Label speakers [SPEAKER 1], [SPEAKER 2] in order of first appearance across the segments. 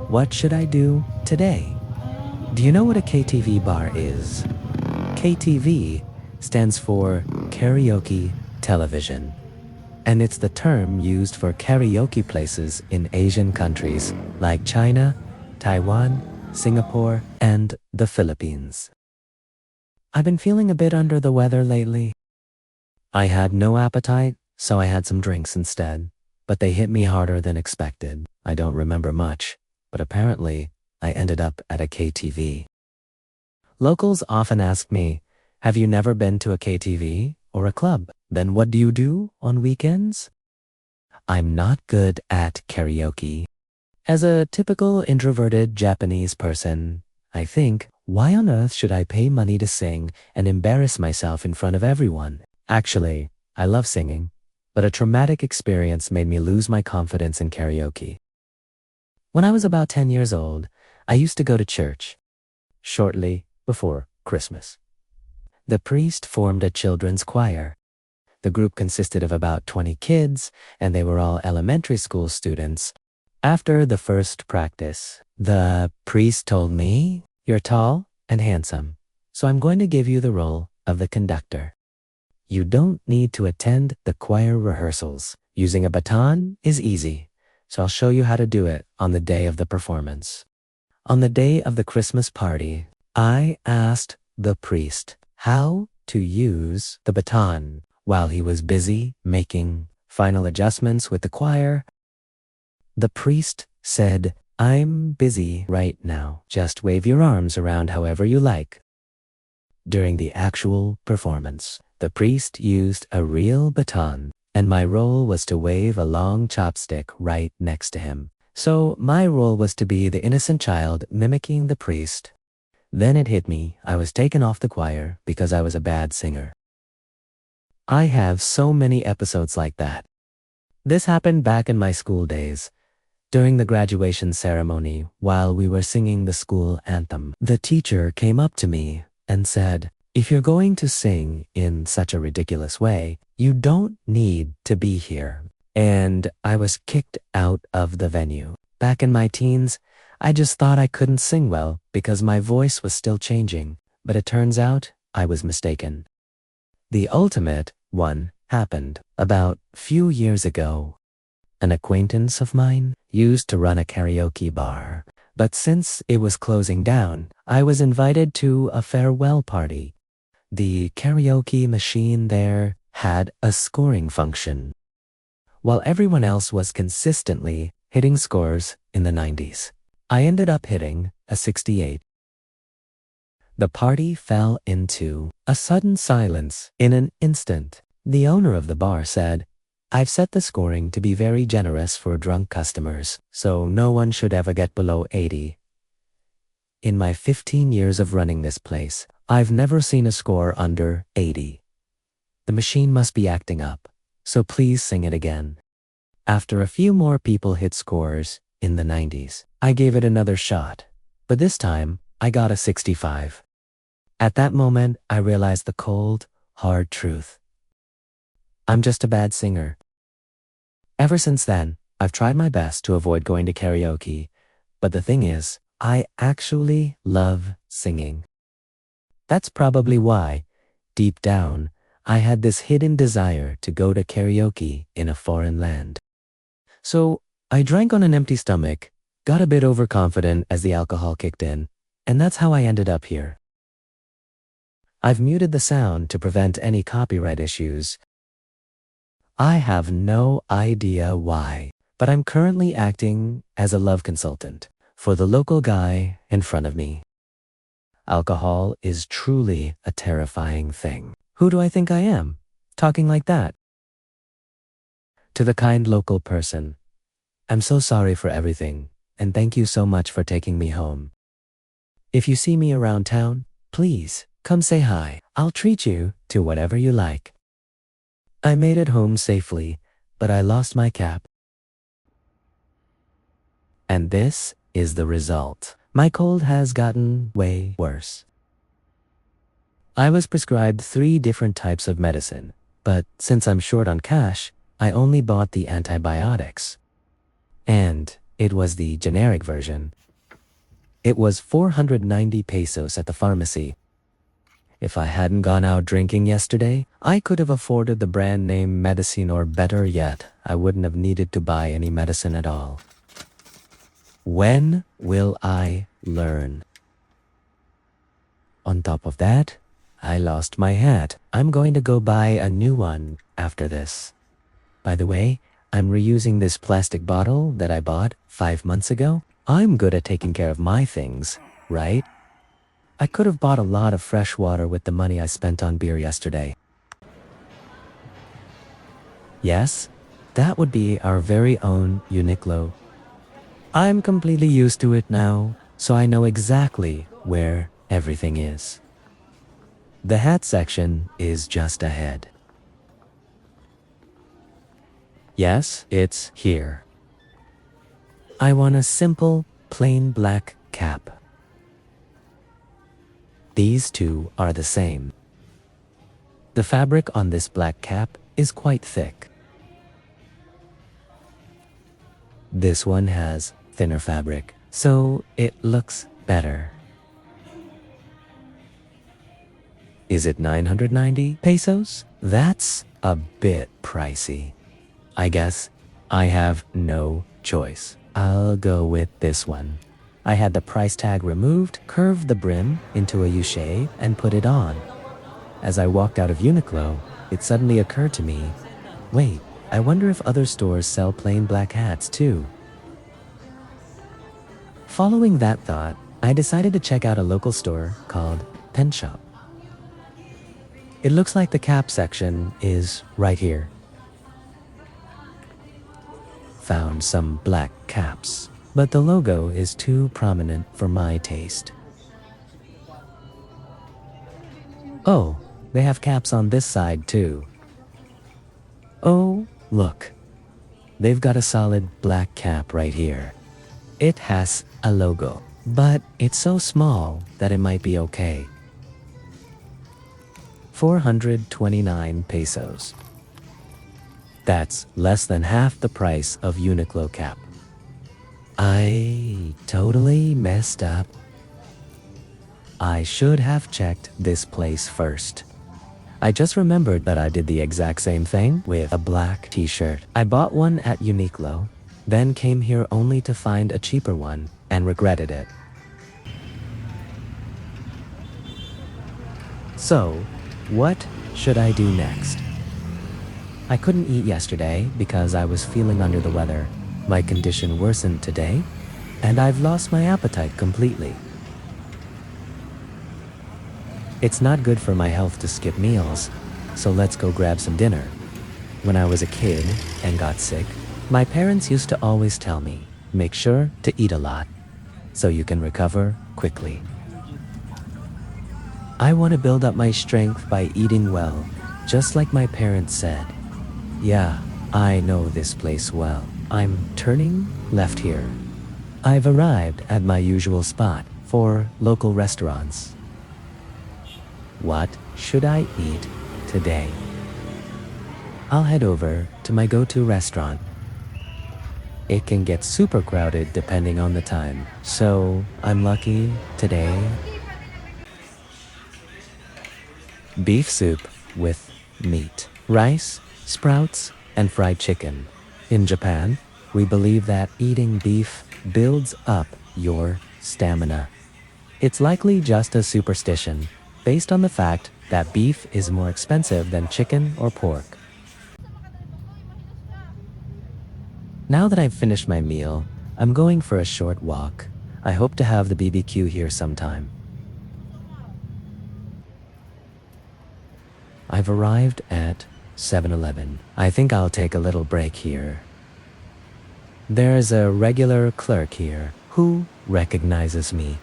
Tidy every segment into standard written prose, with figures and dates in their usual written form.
[SPEAKER 1] What should I do today? Do you know what a KTV bar is? KTV stands for Karaoke Television, and it's the term used for karaoke places in Asian countries like China, Taiwan, Singapore, and the Philippines. I've been feeling a bit under the weather lately. I had no appetite, so I had some drinks instead, but they hit me harder than expected. I don't remember much, but apparently I ended up at a KTV. Locals often ask me, have you never been to a KTV or a club? Then what do you do on weekends? I'm not good at karaoke. As a typical introverted Japanese person, I think, why on earth should I pay money to sing and embarrass myself in front of everyone? Actually, I love singing, but a traumatic experience made me lose my confidence in karaoke. When I was about 10 years old, I used to go to church shortly before Christmas. The priest formed a children's choir. The group consisted of about 20 kids, and they were all elementary school students. After the first practice, the priest told me, "You're tall and handsome, so I'm going to give you the role of the conductor. You don't need to attend the choir rehearsals. Using a baton is easy, so I'll show you how to do it on the day of the performance." On the day of the Christmas party, I asked the priest how to use the baton while he was busy making final adjustments with the choir. The priest said, "I'm busy right now. Just wave your arms around however you like." During the actual performance, the priest used a real baton, and my role was to wave a long chopstick right next to him. So my role was to be the innocent child mimicking the priest. Then it hit me, I was taken off the choir because I was a bad singer. I have so many episodes like that. This happened back in my school days. During the graduation ceremony, while we were singing the school anthem, the teacher came up to me and said, "If you're going to sing in such a ridiculous way, you don't need to be here." And I was kicked out of the venue. Back in my teens, I just thought I couldn't sing well because my voice was still changing, but it turns out I was mistaken. The ultimate one happened about few years ago. An acquaintance of mine used to run a karaoke bar, but since it was closing down, I was invited to a farewell party. The karaoke machine there had a scoring function, while everyone else was consistently hitting scores in the 90s. I ended up hitting a 68. The party fell into a sudden silence in an instant. The owner of the bar said, "I've set the scoring to be very generous for drunk customers, so no one should ever get below 80. In my 15 years of running this place, I've never seen a score under 80. The machine must be acting up, so please sing it again." After a few more people hit scores in the 90s, I gave it another shot, but this time I got a 65. At that moment, I realized the cold, hard truth. I'm just a bad singer. Ever since then, I've tried my best to avoid going to karaoke, but the thing is, I actually love singing. That's probably why, deep down, I had this hidden desire to go to karaoke in a foreign land. So I drank on an empty stomach, got a bit overconfident as the alcohol kicked in, and that's how I ended up here. I've muted the sound to prevent any copyright issues. I have no idea why, but I'm currently acting as a love consultant for the local guy in front of me. Alcohol is truly a terrifying thing. Who do I think I am, talking like that? To the kind local person, I'm so sorry for everything, and thank you so much for taking me home. If you see me around town, please come say hi. I'll treat you to whatever you like. I made it home safely, but I lost my cap. And this is the result. My cold has gotten way worse. I was prescribed 3 different types of medicine, but since I'm short on cash, I only bought the antibiotics. And it was the generic version. It was 490 pesos at the pharmacy. If I hadn't gone out drinking yesterday, I could have afforded the brand name medicine, or better yet, I wouldn't have needed to buy any medicine at all. When will I learn? On top of that, I lost my hat. I'm going to go buy a new one after this. By the way, I'm reusing this plastic bottle that I bought 5 months ago. I'm good at taking care of my things, right? I could have bought a lot of fresh water with the money I spent on beer yesterday. Yes, that would be our very own Uniqlo. I'm completely used to it now, so I know exactly where everything is. The hat section is just ahead. Yes, it's here. I want a simple, plain black cap. These two are the same. The fabric on this black cap is quite thick. This one has thinner fabric, so it looks better. Is it 990 pesos? That's a bit pricey. I guess I have no choice. I'll go with this one. I had the price tag removed, curved the brim into a U shape, and put it on. As I walked out of Uniqlo, it suddenly occurred to me, wait, I wonder if other stores sell plain black hats too. Following that thought, I decided to check out a local store called Pen Shop. It looks like the cap section is right here. Found some black caps, but the logo is too prominent for my taste. Oh, they have caps on this side too. Oh, look. They've got a solid black cap right here. It has a logo, but it's so small that it might be okay. 429 pesos. That's less than half the price of Uniqlo cap. I totally messed up. I should have checked this place first. I just remembered that I did the exact same thing with a black t-shirt. I bought one at Uniqlo, then came here only to find a cheaper one and regretted it. So, what should I do next? I couldn't eat yesterday because I was feeling under the weather. My condition worsened today, and I've lost my appetite completely. It's not good for my health to skip meals, so let's go grab some dinner. When I was a kid and got sick, my parents used to always tell me, make sure to eat a lot, so you can recover quickly. I want to build up my strength by eating well, just like my parents said. Yeah, I know this place well. I'm turning left here. I've arrived at my usual spot for local restaurants. What should I eat today? I'll head over to my go-to restaurant. It can get super crowded depending on the time, so I'm lucky today. Beef soup with meat, rice, sprouts, and fried chicken. In Japan, we believe that eating beef builds up your stamina. It's likely just a superstition, based on the fact that beef is more expensive than chicken or pork. Now that I've finished my meal, I'm going for a short walk. I hope to have the BBQ here sometime. I've arrived at 7-Eleven. I think I'll take a little break here. There's a regular clerk here who recognizes me.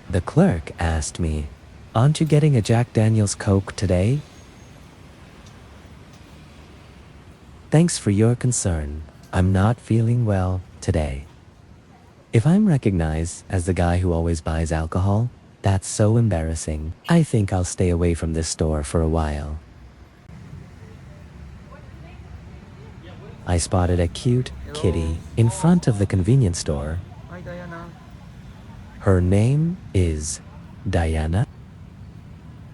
[SPEAKER 1] The clerk asked me, "Aren't you getting a Jack Daniel's Coke today?" Thanks for your concern. I'm not feeling well today. If I'm recognized as the guy who always buys alcohol, that's so embarrassing. I think I'll stay away from this store for a while. I spotted a cute kitty in front of the convenience store.
[SPEAKER 2] Hi, Diana.
[SPEAKER 1] Her name is Diana.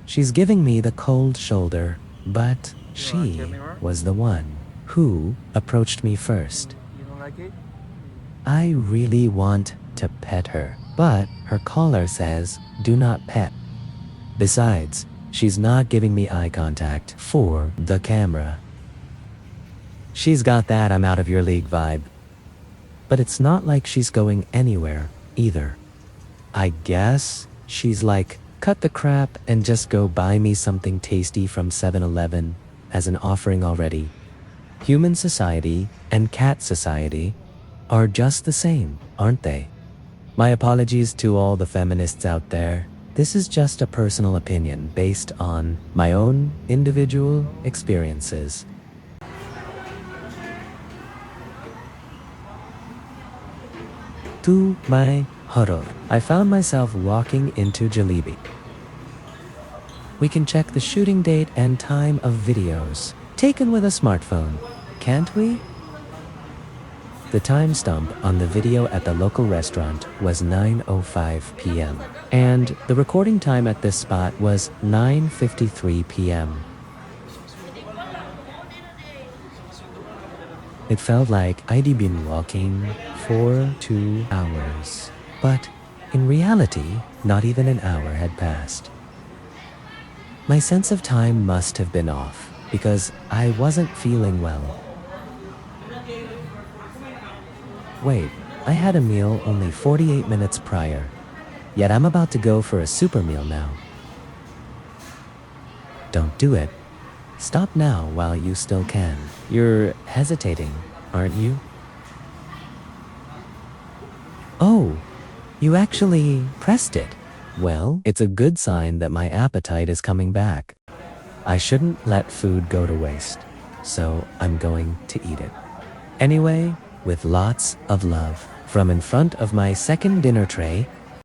[SPEAKER 1] She's giving me the cold shoulder, but she was the one who approached me first.
[SPEAKER 2] You don't like it?
[SPEAKER 1] I really want to pet her, but her collar says, "Do not pet." Besides, she's not giving me eye contact for the camera. She's got that "I'm out of your league" vibe. But it's not like she's going anywhere either. I guess she's like, cut the crap and just go buy me something tasty from 7-Eleven as an offering already. Human society and cat society are just the same, aren't they? My apologies to all the feminists out there. This is just a personal opinion based on my own individual experiences. To my horror, I found myself walking into Jollibee. We can check the shooting date and time of videos taken with a smartphone, can't we? The timestamp on the video at the local restaurant was 9:05 p.m. and the recording time at this spot was 9:53 p.m. It felt like I'd been walking for 2 hours, but in reality, not even an hour had passed. My sense of time must have been off because I wasn't feeling well. Wait, I had a meal only 48 minutes prior, yet I'm about to go for a super meal now. Don't do it. Stop now while you still can. You're hesitating, aren't you? Oh, you actually pressed it. Well, it's a good sign that my appetite is coming back. I shouldn't let food go to waste, so I'm going to eat it. Anyway, with lots of love. From in front of my second dinner tray,